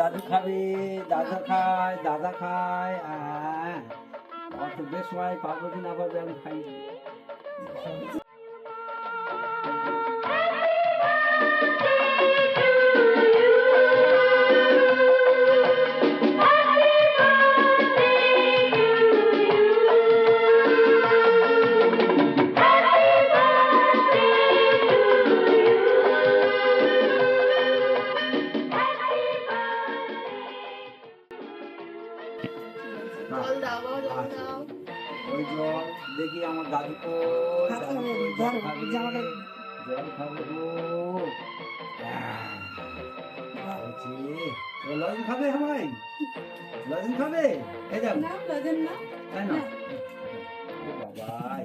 দাদু খাবে, দাদা খায়, দাদা খায়। অত বেশ সময় পারবো কি না পারবে আমি খাই। ওই জল দেখি আমার দাদু জল খাবে, জল খাবে গো। লজেন খাবে সবাই, লজেন খাবে। এই যাও লজেন না, তাই না বাবাই।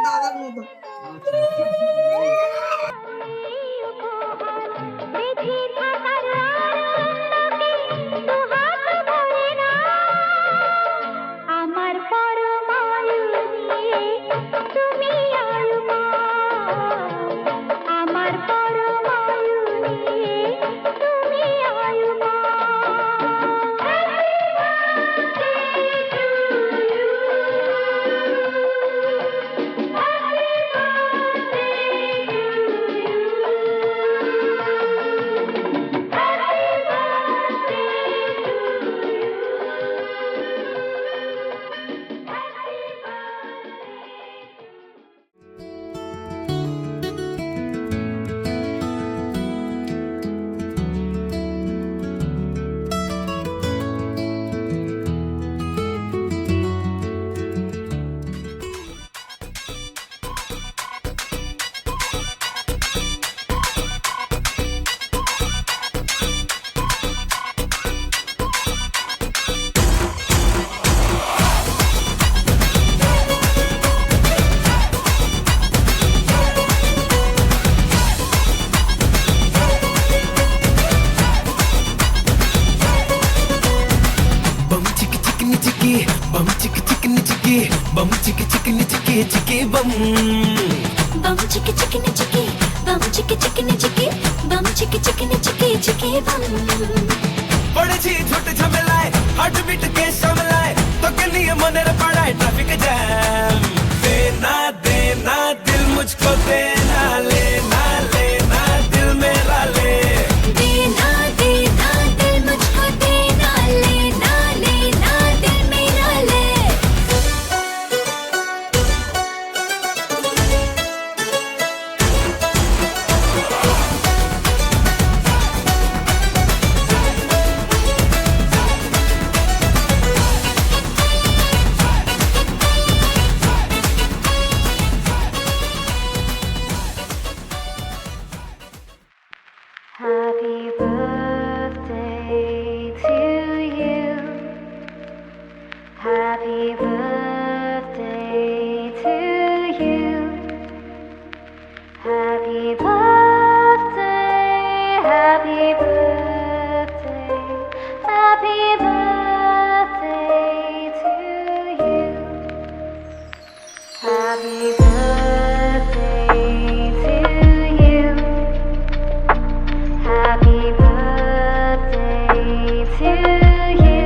দাদার মতো বেঁচে থাকার আনন্দকে बम bum chicka chicken chicky bum chicka chicken chicky bum chicka chicken chicky bum पड़ेছি ছোট ঝামেলায় হার্ট বিট কে সামলায় তোকে নিয়ে মনের পাড়ায় ট্রাফিক জ্যাম देना दिल मुझको देना लेना दिल मेरा ले देना दिल मुझको देना लेना दिल मेरा ले Happy birthday to you. Happy birthday to you. Happy birthday, happy birthday, happy birthday to you. Happy birthday to you. Happy birthday to you.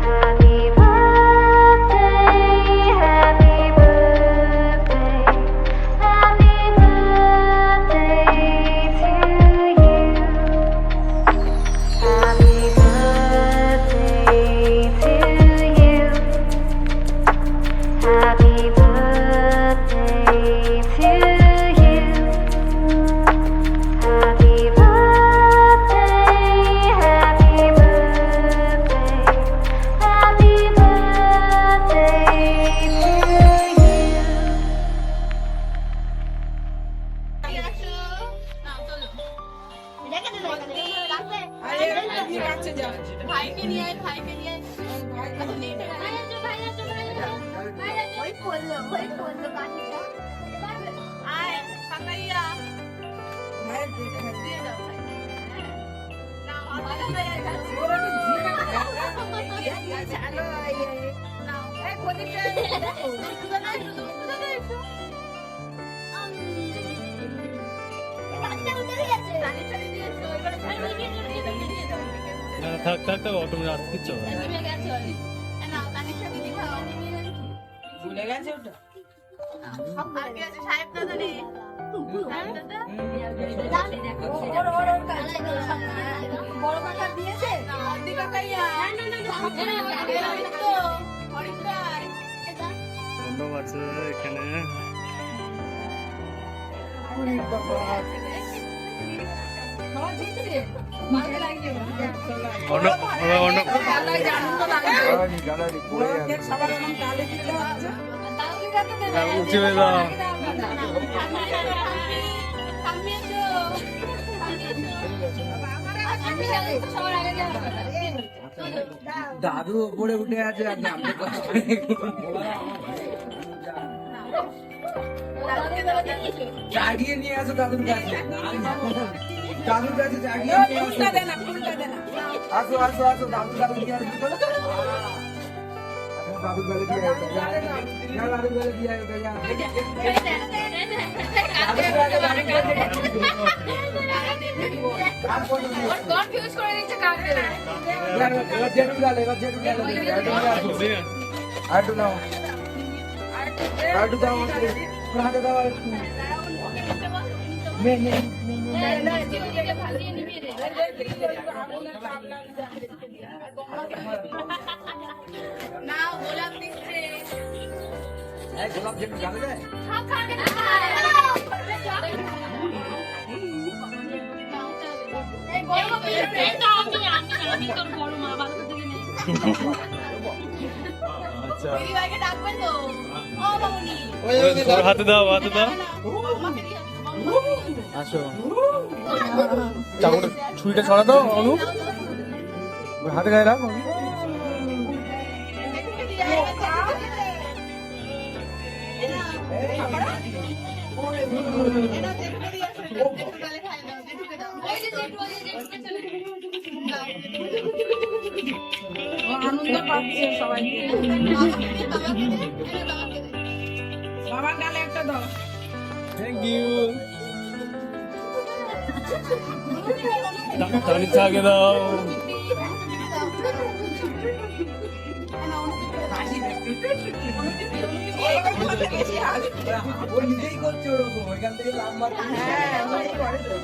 Happy birthday, happy birthday, happy birthday to you. Happy birthday to you. Happy birthday to you. Happy birthday, happy birthday, happy birthday to you. ভাইকে নিয়ে ওই পড়লো আয় কাকাইয়া দিয়ে দাও নাও এই কোদিকে শুধু না এসো রানী চলে দিয়েছো এবারে দিয়ে দাও থাক থাক থাক অটো মে আসতে কিচ্ছু হবে না। নিমে গেছে ওই নাও তানিশা দিদি খাও ভুলে গেছে ওটা আর কি আছে সাহেব দাদা রে বড় কাকা দিয়েছে দি কাকাইয়া তো হরিপ্রায় মণ্ডপ আছে এখানে। মণ্ডপ মণ্ডপ সবার এখন কালে দিতে হচ্ছে উঁচু হয়ে যাও। দাদু উপরে উঠে আছে আর নামতে জাগিয়ে নিয়ে আসো দাদুর কাছে দাদুর কাছে জাগিয়ে নিয়ে আসো আসো আসো দাদু দাদু নিয়ে আসো দাদুর কাছে দিয়ে আসো না দাদুর কাছে দিয়ে আসো কনফিউজ করে দিচ্ছে কাকে জেঠু গেলে আটু নাও আটু দাও হাতে দাও একটু না গোলাপ দিচ্ছে গোলাপ জেঠু গেলে দেয় আচ্ছা দিদিভাইকে ডাকবেন তো ও মামুনি ওর হাতে দাও হাতে দাও। আমাকে দিয়ে আসো চাকুটা ছুরিটা ছড়া দাও অনু হাতে গায়ে রাখ। আনন্দ পাচ্ছে সবাই বাবাকে দে একটা দাও। থ্যাংক ইউ তানি চাকে দাও ও নিজেই করছে ওরকম, ওইখান থেকে লাম্বা হ্যাঁ নিজেই করে তো।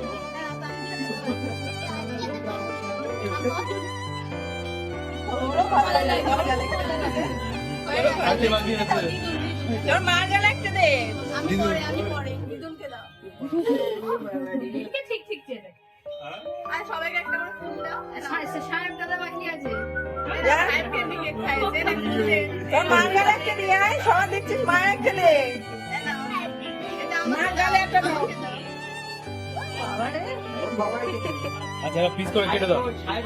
ওরও ভালো লাগে, ভালো লাগে। আজকে বাকি আছে তোর মা গেলে একটা দে। আমি পরে দিদুনকে দাও দিদুনকে ঠিক ঠিক চেনে আর সবাইকে একটা করে ফুল দাও সাহেব দাদা বাকি আছে সাহেবকে দিকে খাইছে না তোর মা গেলে একটা দিয়ে আয়, সবাই দেখছিস মা একটা দে। মা গেলে একটা দাও। বাবারে, ওর বাবারে আচ্ছা পিস করে কেটে দাও হ্যাঁ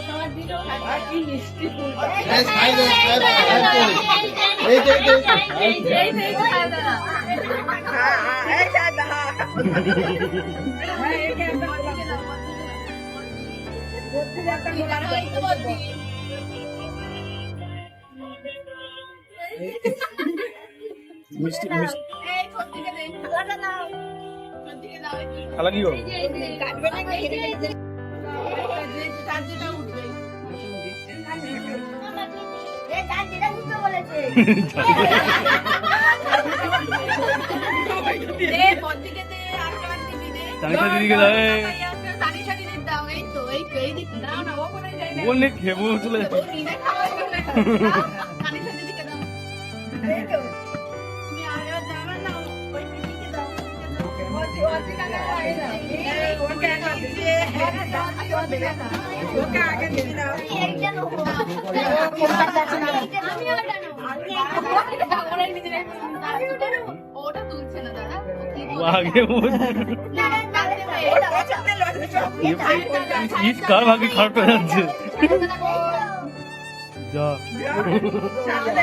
সবার দিকেও আর কি মিষ্টি ফুল। হ্যাঁ হ্যাঁ এই যা দা। হ্যাঁ এই কে একটা বদ্দি একটা নিয়ে মিষ্টি মিষ্টি এই ছোটদিকে দে খালাটা দাও ছোটদিকে দাও খালা কি করো কাটবে না কেটে যে তার যেটা উঠবে এই তার যেটা উঠবে বলেছে দে ছোটদিকে দে আর কাট দিবি দে তানিশা দিদিকে দাও তানিশা দিদি দাও এই তো এই দিক দাও না ও কোথায় যায় না বললে খেবো চলে ও নিজে খাওয়া চলে তানিশা দিদিকে দাও এই তো তুমি আরো জানা না ওই দিদিকে দাও ওকে টাকা পাই না ওকে একটা দিচ্ছে। ওকে আগে দিয়ে দাও। ওটা তুলছে না দাদা আগে ওর পছন্দের লজে সব দিয়ে খাই করতে। ইস কার ভাগে খারাপ হয়ে যাচ্ছে যা সামনে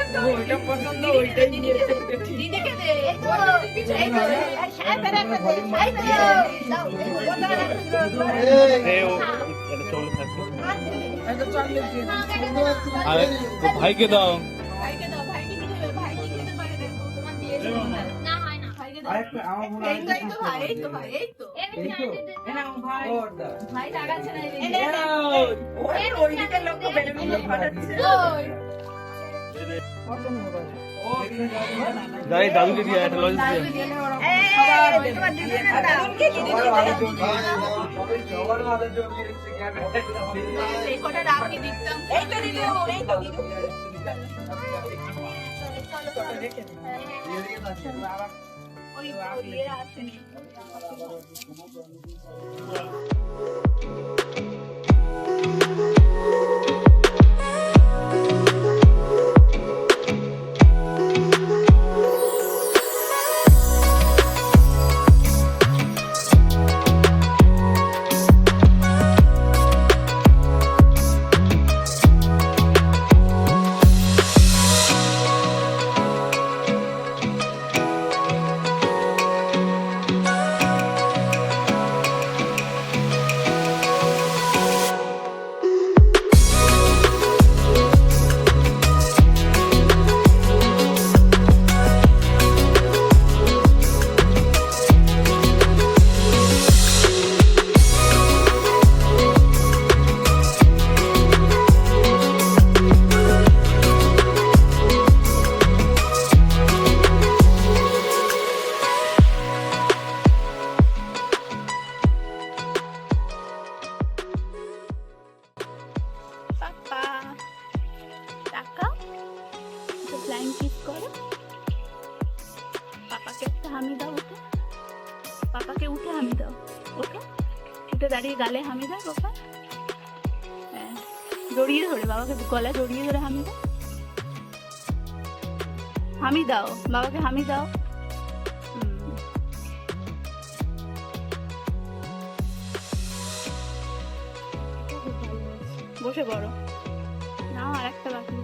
এত ওইটা পছন্দ, ওইটাই নিয়েছে। দিদিকে দে এ ও এটা চলে থাকবে এটা চকলেট দিয়ে দাও। আর তো ভাইকে দাও ভাইকে দাও ভাইকে কি দেবে ভাই কি খেতে পারে দেখো তোমার দিয়ে দেবো না হয় না ভাইকে দাও আরেকটা আমার মনে হয় এই তো ভাই এই তো ভাই এই তো এ নাও ভাই। ওর দাও। ভাই টাকাচ্ছে না ওই ওইদিকে লোক বেড়ে বেড়ে ফাটাচ্ছে। পছন্দ করে। যাই দাদুকে দিয়ে একটা লজ দিয়ে সবার মাথায় জমি এসছে কেন? এই কটা রাখি দিতাম এই তো দিদি, এই তো দিদি। ওই ওই আছে ফ্লাইং কিস করো পাপাকে একটা হামি দাও ওকে পাপাকে উঠে হামি দাও ওকে উঠে দাঁড়িয়ে গালে হামি দাও বাবা হ্যাঁ জড়িয়ে ধরে বাবাকে গলায় জড়িয়ে ধরে হামি দাও বাবাকে হামি দাও বসে পড়ো না আর একটা বাকি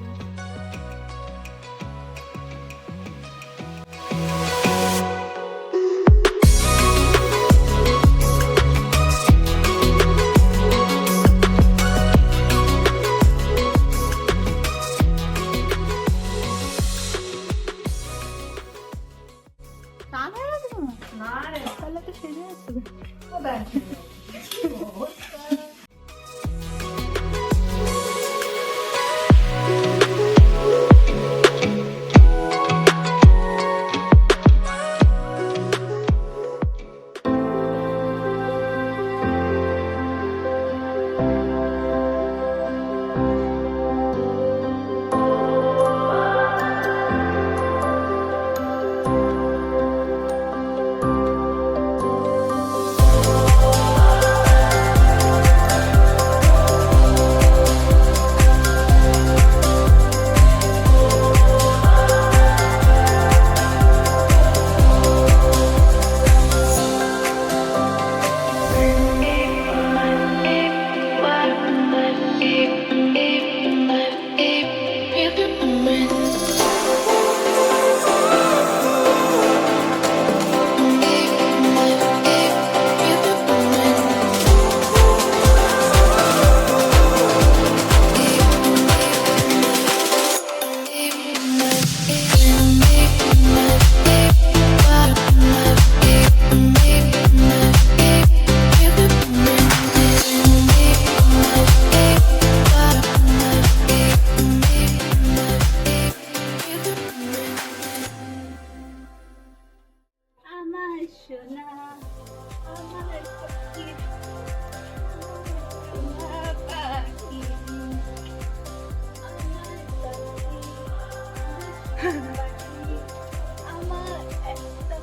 আমার একটা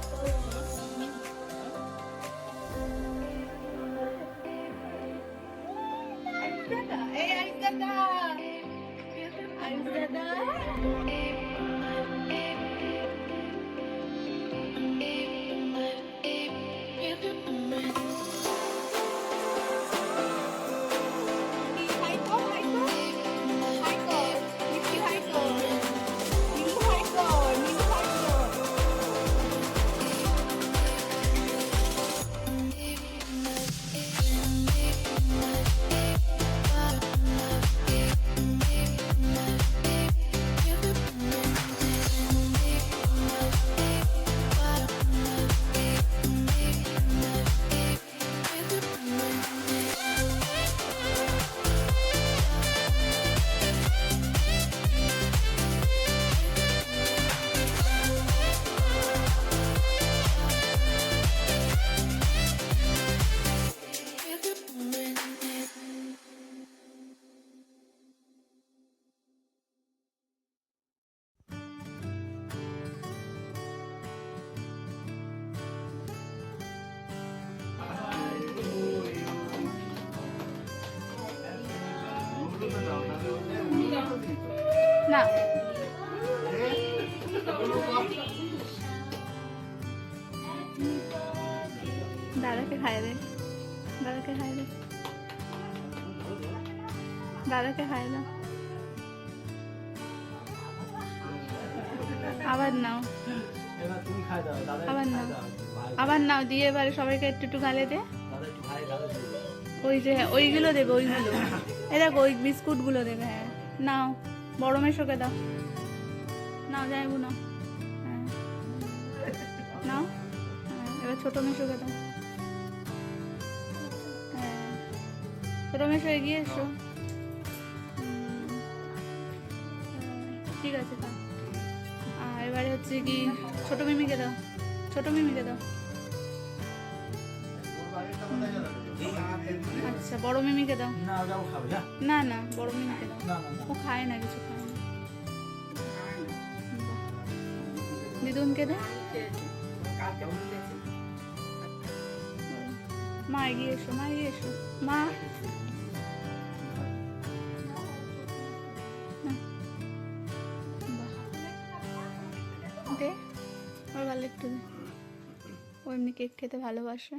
এই আইস দাদা আইস দাদা না দাদাকে খাইয়ে দে দাদাকে খাইয়ে দে দাদাকে খাইয়ে দাও আবার নাও এবার তুমি খাই দাও দাদা আবার নাও আবার নাও দিয়ে এবারে সবাইকে একটু একটু গালে দে দাদা একটু ভাই দাদা ওই যে ওইগুলো দেবে ওইগুলো এই দেখো ওই বিস্কুটগুলো দেবে হ্যাঁ নাও বড় মেশোকে দাও নাও যাইবো নাও হ্যাঁ নাও হ্যাঁ এবার ছোট মেশোকে দাও হ্যাঁ ছোট মেশো এগিয়ে এসো ঠিক আছে তা আর এবারে হচ্ছে কি ছোট মিমিকে দাও ছোট মিমিকে দাও আচ্ছা বড় মিমিকে দাও না ওটাও খাবে যা না না বড় মিমিকে দাও না না না ও খায় না কিছু খায় না বাহ। দিদুনকে দে মা এগিয়ে এসো মা এগিয়ে এসো মা না। বাহ। দে ওর ভালো একটু দে ও এমনি কেক খেতে ভালোবাসে